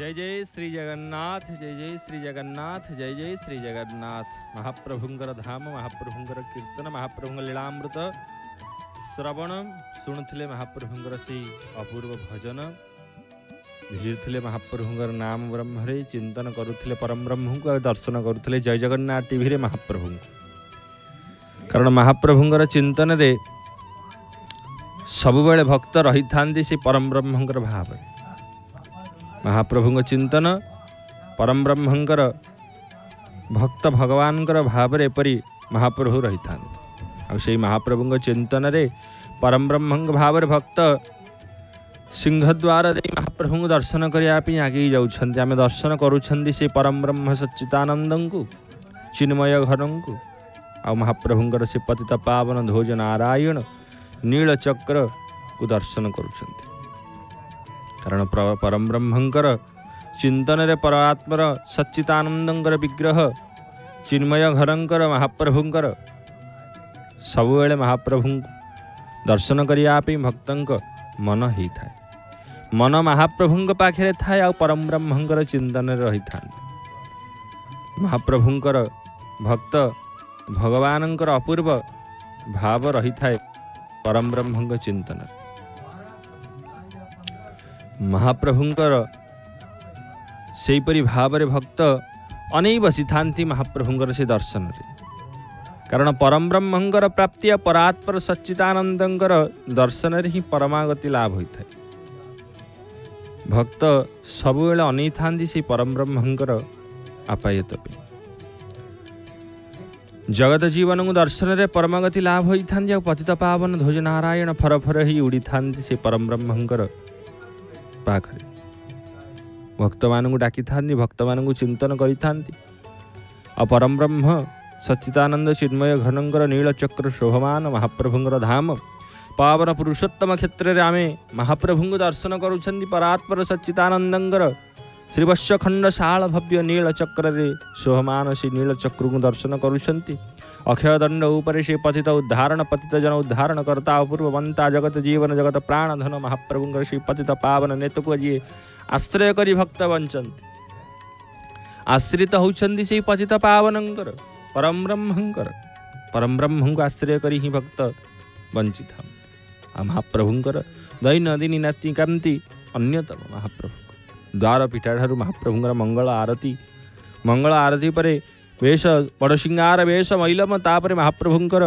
जय जय श्री जगन्नाथ, जय जय श्री जगन्नाथ, जय जय श्री जगन्नाथ। महाप्रभुंकर धाम, महाप्रभुंकर कीर्तन, महाप्रभुंकर लीलामृत श्रवण शुणुले महाप्रभुंकर से अपूर्व भजन भिजुले महाप्रभुंकर नाम ब्रह्म चिंतन करुले परम ब्रह्म को दर्शन करुले जय जगन्नाथ टीवी महाप्रभु। कारण महाप्रभुंकर चिंतन रे सबुबेले भक्त रही था से परम ब्रह्मंकर भाव। महाप्रभु चिंतन परम ब्रह्मंकर भक्त भगवानकर भाव एपरी महाप्रभु रही था। से महाप्रभु चिंतन रे परम ब्रह्म भाव भक्त सिंहद्वार दे महाप्रभु दर्शन करने आगे जाऊँ। आम दर्शन करुँच से परम ब्रह्म सच्चिदानंद को चिन्मय घर को आ महाप्रभुंकर से पतित पावन ध्वज नारायण नीलचक्र को दर्शन करुँच। कारण परम ब्रह्मंकर चिंतन रे परमात्मर सच्चिदानंदंकर विग्रह चिन्मय घरंकर महाप्रभुंकर सबुबेले महाप्रभु दर्शन करने भक्तंक मन ही था। मन महाप्रभु पाखे थाए आ परम ब्रह्मंकर चिंतन रही था। महाप्रभुंकर भक्त भगवानंकर अपूर्व भाव रही थाए परम ब्रह्मंक चिंतन। महाप्रभुंकर सेपरी भाव भक्त अनै बसी था महाप्रभुंकर से दर्शन रे। कारण परम ब्रह्मंकर प्राप्ति परात्पर सच्चिदानंदंकर दर्शन रे ही परमागति लाभ होता है। भक्त सबुबेले अनै था से परम ब्रह्मंकर आपायत जगत जीवन को दर्शन रे परमागति लाभ होता है। पतित पावन ध्वज नारायण फर फर ही उड़ी था से परम ब्रह्मंकर पाखरे भक्त मान डाकी था, भक्त मान चिंतन करी था। परम ब्रह्म सच्चिदानंद चिन्मय घनंकर नीलचक्र शोभमान महाप्रभुंकर धाम पावन पुरुषोत्तम क्षेत्र में आमे महाप्रभु दर्शन करुँच। परात्पर सच्चिदानंदंकर श्रीवत्स खंड शाल भव्य नीलचक्र रे शोभमान से नीलचक्र को दर्शन करुँच। अक्षय दंड ऊपर से पतित उद्धारण पतित जन उद्धारण करता अपूर्ववंता जगत जीवन जगत प्राण धन महाप्रभुंकर श्री पतित पावन नेत को जी आश्रय करी भक्त बंचंती। आश्रित होउछंदी से पतित पावनंकर परम ब्रह्म को आश्रय करी ही भक्त वंचित। महाप्रभुंकर दैनंदिनी नाती कांति अन्यतम महाप्रभु द्वार पीठा ठारू महाप्रभुंकर मंगल आरती परे वेश बड़ सिंगार वेश मैलम तापर महाप्रभुंकर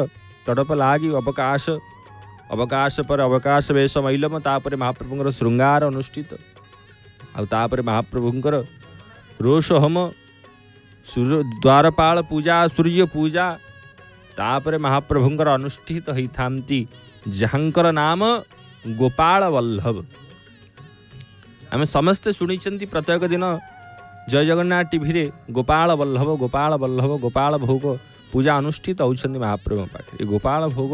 तड़प लागी अवकाश पर अवकाश वेश मैलम तापर महाप्रभुंकर श्रृंगार अनुष्ठित आपर महाप्रभुंकर रोष होम द्वारपाल पूजा सूर्य पूजा तापर महाप्रभुंकर अनुष्ठित होता जहाँकर नाम गोपाल वल्लभ। आम समस्ते शुणी प्रत्येक दिन जय जगन्नाथ टीवी रे गोपाल वल्लभ भोग पूजा अनुष्ठित होती महाप्रभु पाखे। गोपाल भोग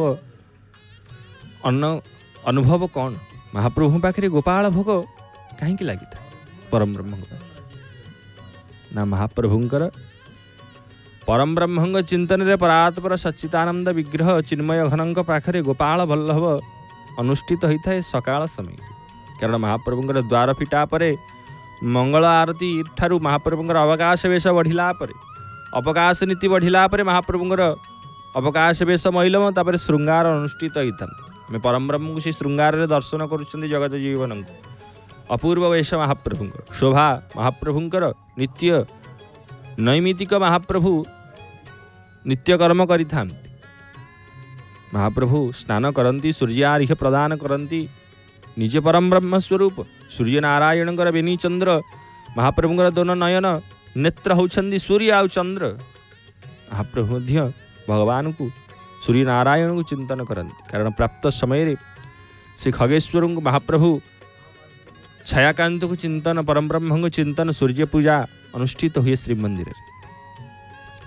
अनुभव कौन महाप्रभु पाखे गोपाल भोग कहीं लगी था परम ब्रह्म ना महाप्रभुंकर परम ब्रह्म चिंतन रे परात्पर सच्चिदानंद विग्रह चिन्मय घनंक पाखे गोपाल वल्लभ अनुष्ठित होता है सकाळ समय। कारण महाप्रभुंकर द्वार फिटा परे मंगल आरती ठारू महाप्रभुंकर अवकाश वेश बढ़िला परे अवकाश नीति बढ़िला परे महाप्रभुंकर अवकाश वेश मैलम तापर श्रृंगार अनुष्ठित होता। मैं परम ब्रह्म को से श्रृंगार रे दर्शन करुँच जगत जीवन को अपूर्व वेश महाप्रभुंकर शोभा महाप्रभुंकर नित्य नैमितिक महाप्रभु नित्य कर्म करि महाप्रभु स्नान करती सूर्यार्घ्य प्रदान करती निजे परम ब्रह्म स्वरूप सूर्य नारायण बेनी चंद्र महाप्रभुंकर दोनों नयन नेत्र होउछंदी सूर्य आउ चंद्र। महाप्रभु भगवान को सूर्य नारायण को चिंतन करती। कारण प्राप्त समय श्री खगेश्वर को महाप्रभु छायाकांत को चिंतन परम ब्रह्म को चिंतन सूर्य पूजा अनुष्ठित हुए श्रीमंदिर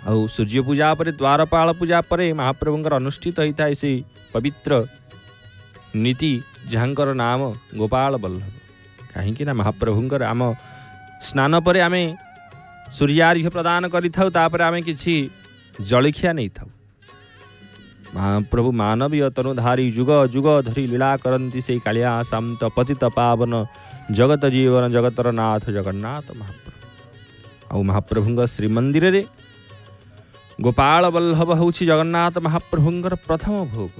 और सूर्य पूजा पर द्वारपाल पूजा पर महाप्रभुंकर अनुष्ठित होता है से पवित्र नीति जहाँकर नाम गोपाल वल्लभ। कहीं महाप्रभुंकर आम स्नान पर आम सूर्यार्घ्य प्रदान करिथाउ तापर आम किछि जलखिया नहीं था महाप्रभु मानवीय तनुधारी जुग जुग धरी लीला करती से कालिया शांत पतित पावन जगत जीवन जगतर नाथ जगन्नाथ महाप्रभु। आउ महाप्रभु श्रीमंदिर रे गोपाल बल्लभ हूँ जगन्नाथ महाप्रभुंर प्रथम भोग,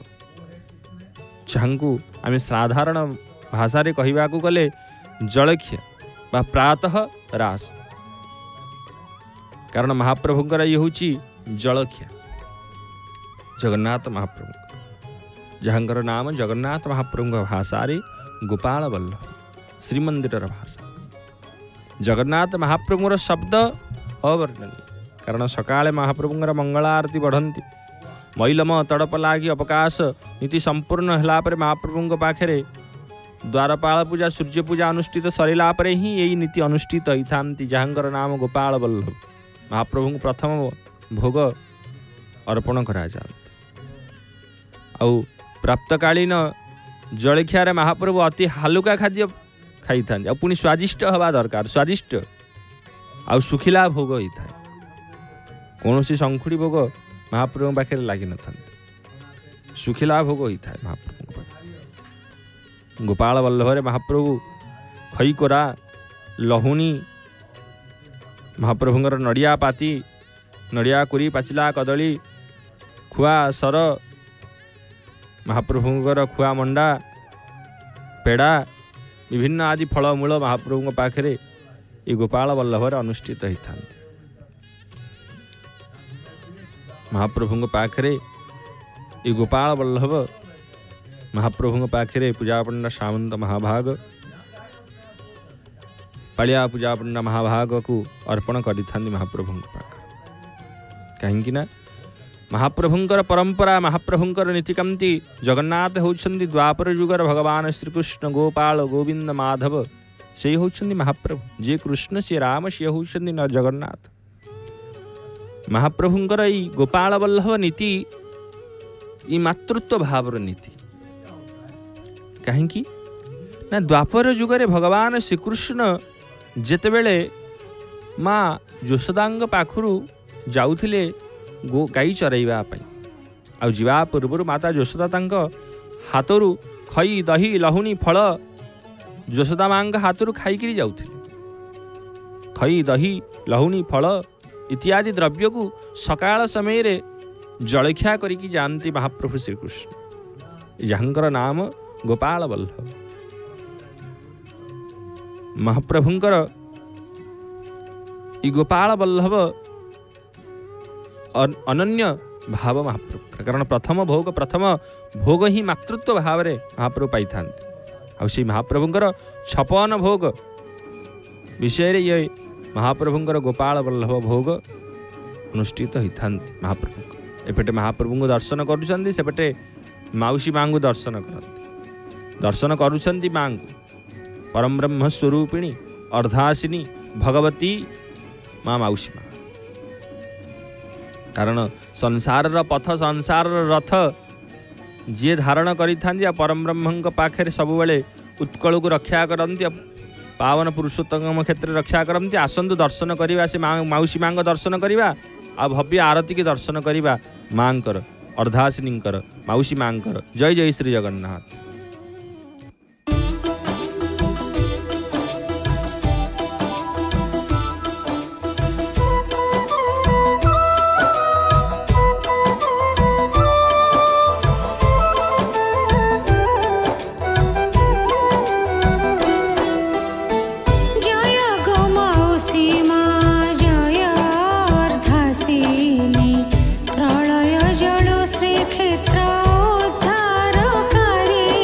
जहाँ आम साधारण भाषा कहवा गले जलखिया बा प्रातः रास, कारण महाप्रभुंर ये हूँ जलखिया जगन्नाथ महाप्रभु, जहाँकर नाम जगन्नाथ महाप्रभु भाषा रे गोपाल बल्लभ, श्रीमंदिर भाषा जगन्नाथ महाप्रभुर शब्द अवर्णनीय, कारण सकाळे महाप्रभुंर मंगल आरती बढ़ती मैलम तड़प लगी अवकाश नीति संपूर्ण होला परे महाप्रभु पाखे द्वारपाल पूजा सूर्य पूजा अनुष्ठित सरला परे ही यही नीति अनुष्ठित होता, जहाँकर नाम गोपाल बल्लभ। महाप्रभु प्रथम भोग अर्पण करा जाए। आउ प्राप्तकालीन जलखिया महाप्रभु अति हालुका खाद्य खाई था, पुणी स्वादिष्ट हवा दरकार, स्वादिष्ट आउ सुखिला भोग होता है। कौन सी शंखुड़ी भोग महाप्रभु पाखे लगी न था, सुखिला भोग होता है महाप्रभु पाखे। गोपाल बल्लभ महाप्रभु खई कोरा लहुणी महाप्रभुंर नड़िया पाती नड़िया कुरी पाचिला कदली खुआ सर महाप्रभुंर खुआ मंडा पेड़ा विभिन्न आदि फलमूल महाप्रभु पाखे ये गोपाल बल्लभ अनुष्ठित होता है। महाप्रभु पाखे ये गोपाल बल्लभ महाप्रभु पाखे पूजापंड सामंत महाभाग पालिया पूजापंड महाभाग को अर्पण करि महाप्रभु पाखे। कहीं महाप्रभुंकर परंपरा महाप्रभुंकर नीतिकांति जगन्नाथ होउछन्ति द्वापर युगर भगवान श्रीकृष्ण गोपाल गोविंद माधव से होउछन्ति महाप्रभु, जे कृष्ण से राम से होउछन्ति न जगन्नाथ। महाप्रभुंकर ई गोपाल बल्लभ नीति ई मातृत्व भावर नीति, कहीं ना द्वापर युगरे भगवान श्रीकृष्ण जेतेबेले माँ यशोदांग पाखुरु जाउथिले गो गाई चराइबा पई, आ जीवा पूर्व माता यशोदा तांक हाथरू खई दही लहुणी फल यशोदा माँ हाथरू खाईकरी जाउथिले। खई दही लहुणी फल इत्यादि द्रव्य को सकाळ समय रे जलखिया करिकी जानती महाप्रभु श्रीकृष्ण, जहाँकर नाम गोपाल बल्लभ। महाप्रभुंकर ई गोपाल बल्लभ अनन्य भाव महाप्रभु, कारण प्रथम भोग ही मातृत्व भाव रे महाप्रभु पाई था। आउ महाप्रभुंकर 56 भोग विषय ये महाप्रभुंकर गोपाल बल्लभ भोग अनुष्ठित होता महाप्रभु। एपटे महाप्रभु को दर्शन करुँच, सेपटे माउसी माँ को दर्शन करुँच माँ को परम ब्रह्म स्वरूपिणी अर्धासिनी भगवती माँ माउसी माँ, कारण संसार पथ संसार रथ जी धारण करि परम ब्रह्म पाखे सब बेले उत्कल को रक्षा करती, पावन पुरुषोत्तम क्षेत्र रक्षा करती। आसंतु दर्शन करवा से माउसी माँ दर्शन करवा, आ भव्य आरती के दर्शन करवा माँकर अर्धासिनीकर माउसी माँकर। जय जय श्री जगन्नाथ। प्रलय जल श्रीक्षेत्र उद्धार करे।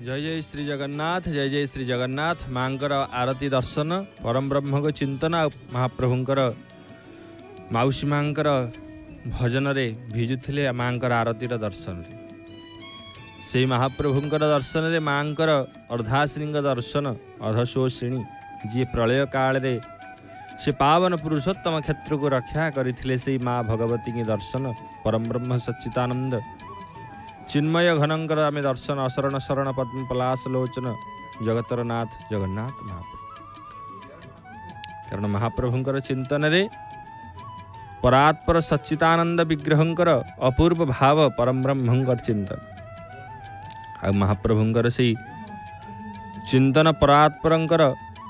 जय जय श्री जगन्नाथ, जय जय श्री जगन्नाथ। मांकर आरती दर्शन, परम ब्रह्म को चिंतन, महाप्रभुंकर माउसी मांकर भजन रे भिजुथिले मांकर आरतीर दर्शन रे। से महाप्रभुंकर दर्शन रे मांकर अर्धाश्रींग दर्शन अधशोषिणी जी प्रलय काल रे से पावन पुरुषोत्तम क्षेत्र को रक्षा करथिले से माँ भगवती की दर्शन, परम ब्रह्म सच्चिदानंद चिन्मय घनंकर आमे दर्शन, अशरण शरण पद्म पलाश लोचन जगतर नाथ जगन्नाथ महाप्रभु। कारण महाप्रभुंकर चिंतन रे परात्पर सच्चिदानंद विग्रहंकर अपूर्व भाव परम ब्रह्मंकर चिंतन आ महाप्रभुंकर से चिंतन परात्परंकर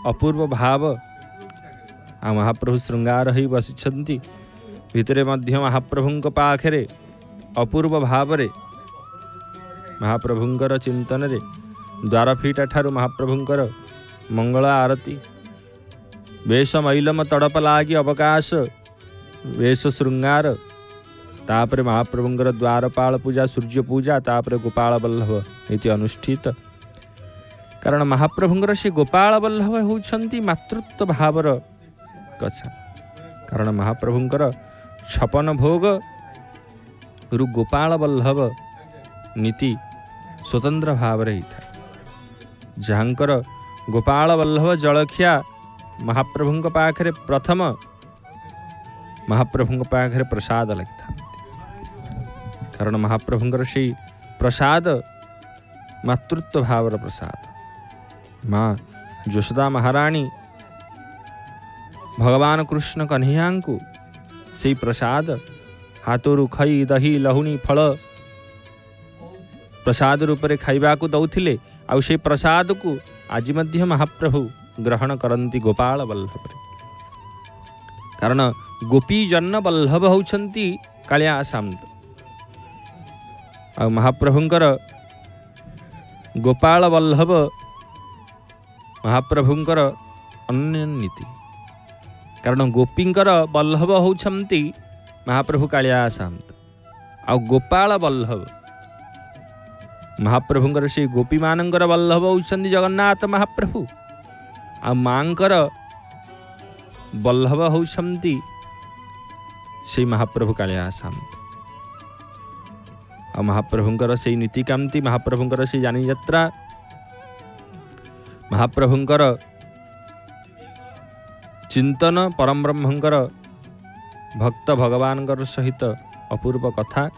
अपूर्व भाव आ महाप्रभु श्रृंगार ही बसिछंती भितरे मध्य महाप्रभुंक पाखरे अपूर्व भाव रे महाप्रभुंकर चिंतन रे द्वारफीटा ठारू महाप्रभुंकर मंगल आरती, वेश मैलम तड़प लागी अवकाश वेश श्रृंगार, तापरे महाप्रभुंकर द्वारपाल पूजा सूर्य पूजा, तापरे गोपाल वल्लभ इति अनुष्ठित। कारण महाप्रभुंकर से गोपाल वल्लभ होउछंती मातृत्व भावर कथा। कारण महाप्रभुंकर 56 भोग रु गोपाल वल्लभ नीति स्वतंत्र भाव रही था। जहाँकर गोपाल वल्लभ जलखिया महाप्रभुंक पाखरे प्रथम महाप्रभुंक पाखरे प्रसाद लगता। कारण महाप्रभुंकर से प्रसाद मातृत्व भावर प्रसाद। माँ यशोदा महाराणी भगवान कृष्ण कन्हैयांकु से प्रसाद हाथरू खई दही लहुणी फल प्रसाद रूप से खाइबा को दौथिले। आउ से प्रसाद को आज मध्य महाप्रभु ग्रहण करती गोपाल वल्लभ। कारण गोपी जन्न वल्लभ होउछंती कालिया सामंत। आ महाप्रभुंकर गोपाल वल्लभ महाप्रभुंकर अन्य नीति। कारण गोपींकर वल्लभ होउछंती महाप्रभु कालिया सामंत। आ गोपाल वल्लभ महाप्रभुंकर से गोपी मानंकर वल्लभ होउछंती जगन्नाथ महाप्रभु। आ मांकर वल्लभ होउछंती से महाप्रभु कालिया सामंत। आ महाप्रभुंकर से नीति कामती, महाप्रभुंकर से जानी यात्रा, महाप्रभुंकर चिंतन, परम ब्रह्मंकर भक्त भगवानकर सहित अपूर्व कथा,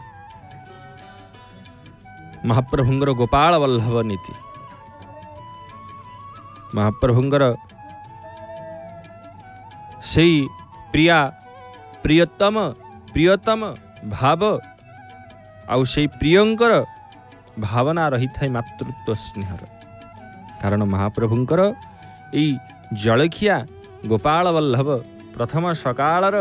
महाप्रभुंकर गोपाल वल्लभ नीति, महाप्रभुंकर से प्रिया प्रियतम प्रियतम भाव आउ से प्रियंकर भावना रही था मातृत्व स्नेहर। कारण महाप्रभुंकर यही जलखिया गोपाल वल्लभ प्रथम सकाळर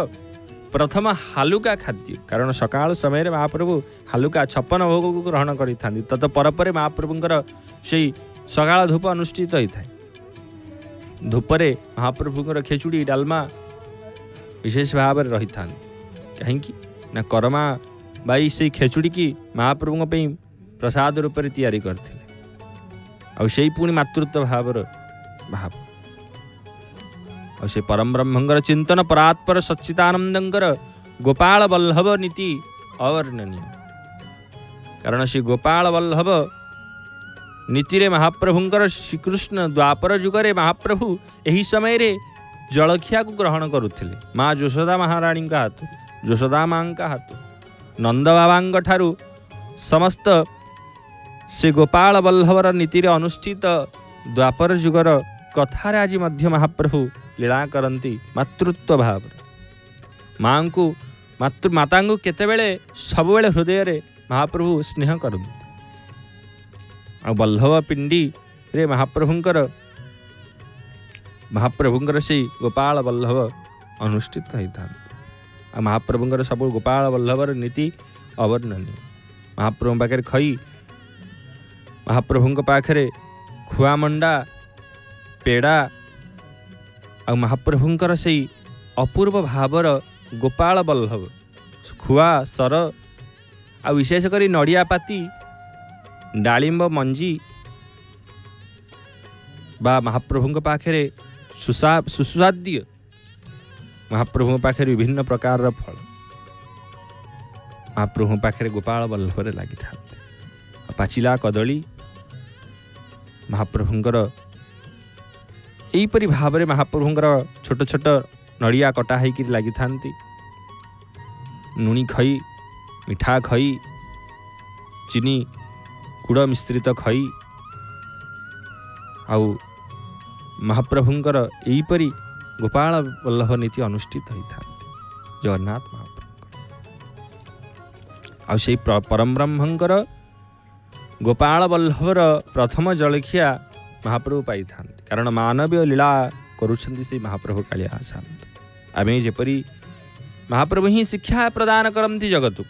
प्रथम हालुका खाद्य। कारण सकाळ समय महाप्रभु हालुका 56 भोग को ग्रहण करि थांती। तत परपरे महाप्रभुंकर से सकाळ धूप अनुष्ठित होता है। धूपरे महाप्रभुंकर खेचुड़ी डालमा विशेष भाव में रही था। कहीं ना करमा बाई से खेचुड़ी की महाप्रभु प्रसाद रूप से तैयारी करते और से पुणी मातृत्व भावर भाव और से परम ब्रह्मंकर चिंतन परात्पर सच्चिदानंदंकर गोपाल वल्लभ नीति अवर्णनीय। कारण से गोपाल वल्लभ नीति रे महाप्रभुंकर श्रीकृष्ण द्वापर जुगरे महाप्रभु यही समय रे जलखिया को ग्रहण करुथिले। माँ यशोदा महाराणी का हाथ, यशोदा माँ का हाथ, नंद बाबा ठारू समस्त से गोपाल वल्लभर नीति रे अनुष्ठित द्वापर जुगर कथार आज मध्य महाप्रभु लीला करती मातृत्व भाव। माँ को माता को केतेबेले सबुबेले हृदय रे महाप्रभु स्नेह करती। आ वल्लभ पिंडी रे महाप्रभुंकर से गोपाल वल्लभ अनुष्ठित होता। आ महाप्रभुंकर सब गोपाल वल्लभर नीति अवर्णनीय। महाप्रभु पाखे खई, महाप्रभुंक पाखे खुआ मंडा पेड़ा आ महाप्रभुंकर से अपूर्व भावर गोपाल वल्लभ खुआ सर आ विशेष करी नड़िया पाती डालिंब मंजी बा महाप्रभु पाखे सुस्वाद्य महाप्रभु पाखे विभिन्न प्रकार फल महाप्रभु पाखे गोपाल बल्लभ लगी था। पाचिला कदली महाप्रभुंर यहीपरि भाव में महाप्रभुंर छोट छोट नड़िया कटा होकर लगी था। नुणी खई मिठा खई चीनी गुड़ मिश्रित खई आउ महाप्रभुंर यहीपरि गोपाल बल्लभ नीति अनुष्ठित होता जगन्नाथ महाप्रभु आउ से परम ब्रह्मंकर गोपाल बल्लभर प्रथम जलखिया महाप्रभु पाई था। कारण मानवीय लीला करुछंती से महाप्रभु कालिया शांत आमे जेपरी महाप्रभु ही शिक्षा प्रदान करती जगत को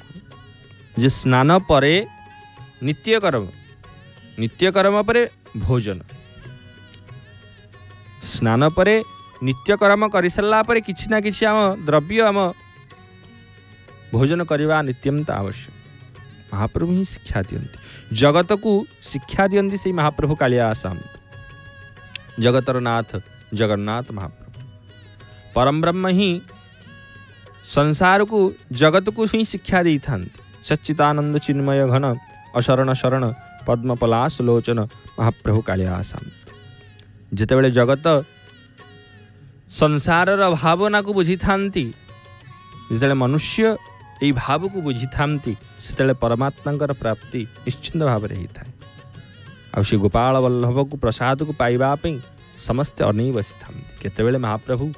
जे स्नान परे नित्यकर्म परे भोजन स्नान परे नित्यकर्म कर सारा पर किछि ना किछि आम द्रव्य आम भोजन करवा नित्यंत आवश्यक महाप्रभु ही शिक्षा दियंती जगत को शिक्षा दियंती से महाप्रभु कालिया शांत जगतर नाथ जगन्नाथ महाप्रभु परम ब्रह्म ही संसार को जगत को ही शिक्षा दी था। सच्चिदानंद चिन्मय घन अशरण शरण पद्म पलाश लोचन महाप्रभु कालिया शांत जितेबले जगत संसार भावना को बुझी था जिते मनुष्य यही भाव को बुझी था से परमात्मा प्राप्ति निश्चिंत भाव में होता है। आउ गोपाल बल्लभ को प्रसाद को पाइबापी समस्ते अनै बसी था केतेबेले महाप्रभु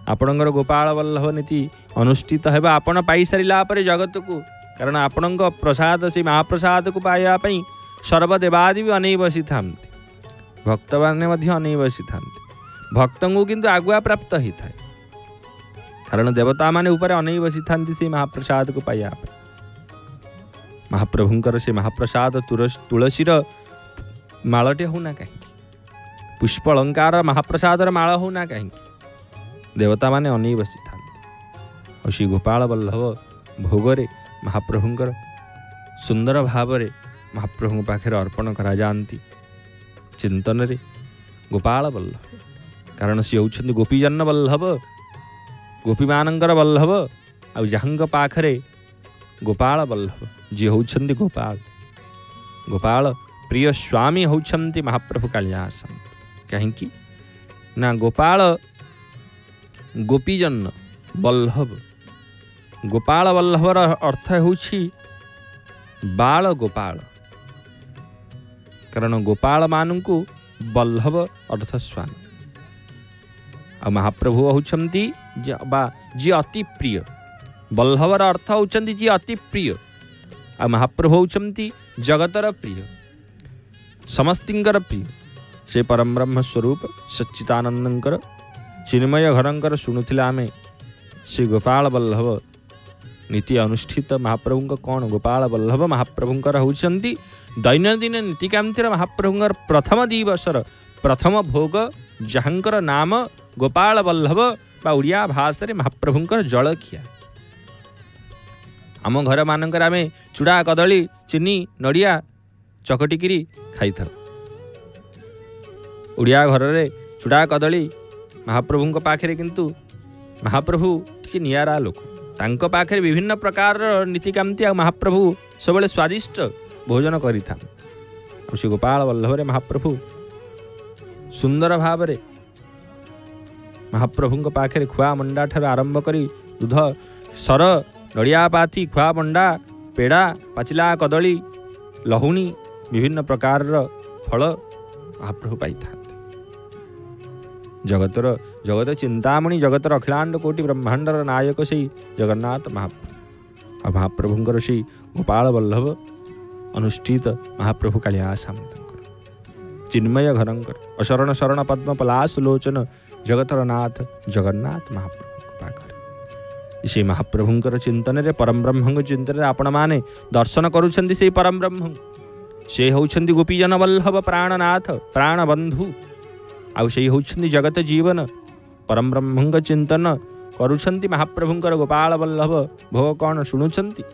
आपणकर गोपाल बल्लभ नीति अनुष्ठित है आपण पाई सारा जगत को कारण आपण प्रसाद से महाप्रसाद को पाइबापी सर्वदेवादि भी अनै बसी था भक्त मैंने अनै बसी था भक्त को किंतु आगुआ प्राप्त होता है कारण देवता माने ऊपर अनै बसी था से महाप्रसाद को पाइबा महाप्रभुंकर से महाप्रसाद तुलसीर मालटे होना कहीं पुष्प अलंकार महाप्रसाद माल होना कहीं देवता माने अनै बसी था श्री गोपाल बल्लभ भोगरे महाप्रभुंकर सुंदर भाव महाप्रभु पाखे अर्पण करा जाती चिंतन रे गोपाल बल्लभ कारण सी होउछन्ति गोपीजन बल्लभ गोपी मानंकर बल्लभ आउ जहांग पाखरे गोपाल बल्लभ जी होउछन्ति गोपाल गोपाल प्रिय स्वामी होउछन्ति महाप्रभु कालिया शांत कहीं ना गोपाल गोपीजन बल्लभ गोपाल बल्लभर अर्थ होउछि बाल गोपाल कारण गोपाल मानू बल्लभ अर्थ स्वामी आ महाप्रभु होउछन्ति जी अति प्रिय बल्लभर अर्थ होउछन्ति जी अति प्रिय आ महाप्रभु होउछन्ति जगतर प्रिय समस्तिंकर प्रिय से परम ब्रह्म स्वरूप सच्चिदानंदंकर चिन्मय घरंकर शुणुथिला आमे श्री गोपाल बल्लभ नीति अनुष्ठित महाप्रभु कौन गोपाल बल्लभ महाप्रभुंकर होउछन्ति दैनंदिन नीतिकांतिर महाप्रभुंकर प्रथम दिवसर प्रथम भोग जहांकर नाम गोपाल बल्लभ बा उड़िया भाषा रे महाप्रभुंकर जलखिया आम घर मानकर आमे चूड़ा कदली चीनी नड़िया चकटिकी खाई था उड़िया घर रे चूड़ा कदली महाप्रभु पाखे किंतु महाप्रभु टी नियारा लोक तांको पाखे विभिन्न प्रकार नीतिकांति आ महाप्रभु सब स्वादिष्ट भोजन करिथा श्री गोपाल बल्लभ रे महाप्रभु सुंदर भाव रे महाप्रभु पाखे खुआ मंडा ठार आरंभ करी दूध सर नड़िया पाथी खुआ मंडा पेड़ा पाचिला कदली लहुणी विभिन्न प्रकार फल महाप्रभु पाई था जगत चिंतामणि जगतर अखिलांड कोटि ब्रह्मांडर नायक से जगन्नाथ महाप्रभु महाप्रभुंकर श्री गोपाल बल्लभ अनुष्ठित महाप्रभु कालिया शांत चिन्मय घरंकर अशरण शरण पद्म पलाश लोचन जगतर नाथ जगन्नाथ महाप्रभु पाखरे से महाप्रभुंकर चिंतन रे परम ब्रह्म चिंतन रे आपण माने दर्शन करुछन्ति से परम ब्रह्म से होउछन्ति गोपीजन बल्लभ प्राणनाथ प्राणबंधु आउ से होउछन्ति जगत जीवन परम ब्रह्म चिंतन करुछन्ति महाप्रभुंकर गोपाल बल्लभ भोग कौन शुणुछन्ति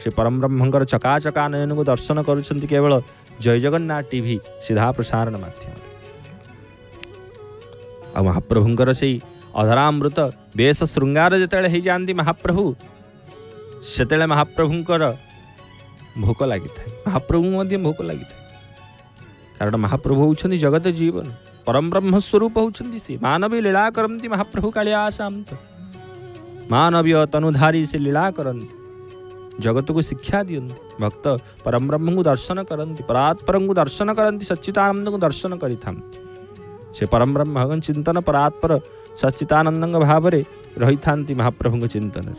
से परम ब्रह्मंकर चकाचका नयन को दर्शन करुछन्ति केवल जय जगन्नाथ टीवी सीधा प्रसारण माध्यम आ महाप्रभुंकर से अधरामृत बेश श्रृंगार जिते हो जाती महाप्रभु से महाप्रभुंकर भोक लगी था महाप्रभु भोक लगी था कारण महाप्रभु होउछन्ति जगत जीवन परम ब्रह्म स्वरूप होउछन्ति से मानवी लीला करन्ति महाप्रभु कालियासांत मानवीय तनुधारी से लीला करन्ति जगत को शिक्षा दियन्ति भक्त परम ब्रह्म को दर्शन करन्ति परात्पर को दर्शन करन्ति सच्चिदानंद को दर्शन करिथान्ति से परम ब्रह्म भगवान चिंतन परात्पर सच्चिदानंद भाव रही था महाप्रभु चिंतन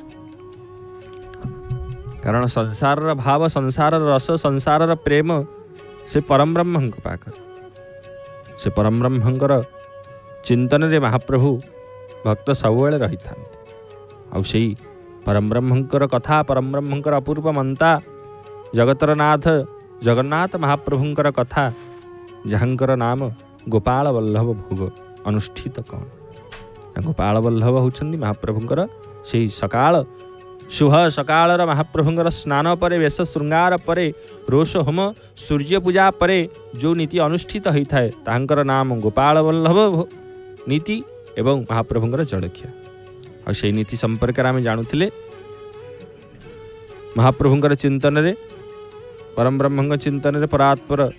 कारण संसार भाव संसार रस संसार प्रेम से परम ब्रह्म पाकर से परम ब्रह्मंकर चिंतन रे महाप्रभु भक्त सब रही था से परम ब्रह्मंकर कथा परम ब्रह्मंकर अपूर्व मंता जगतर नाथ जगन्नाथ महाप्रभुंकर कथा जहाँकर नाम गोपाल वल्लभ भोग अनुष्ठित कौन गोपाल वल्लभ होउछन्ति महाप्रभुंकर से सकाळ शुभ सकाळ महाप्रभुंकर स्नान परे वेश श्रृंगार परे रोष होम सूर्य पूजा परे जो नीति अनुष्ठित होता है तांकर नाम गोपाल वल्लभ नीति एवं महाप्रभुंकर जलख्या और से नीति संपर्क आम जानुले महाप्रभुंकर चिंतन रे परम ब्रह्म चिंतन रे परात्पर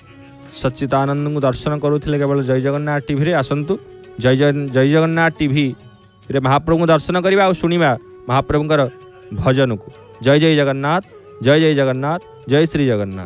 सच्चिदानंद को दर्शन करुले केवल जय जगन्नाथ टीवी रे आसंतु जय जगन्नाथ टीवी रे महाप्रभु को दर्शन करवा और शुणा महाप्रभुंकर भजन को जय जय जगन्नाथ जय श्री जगन्नाथ।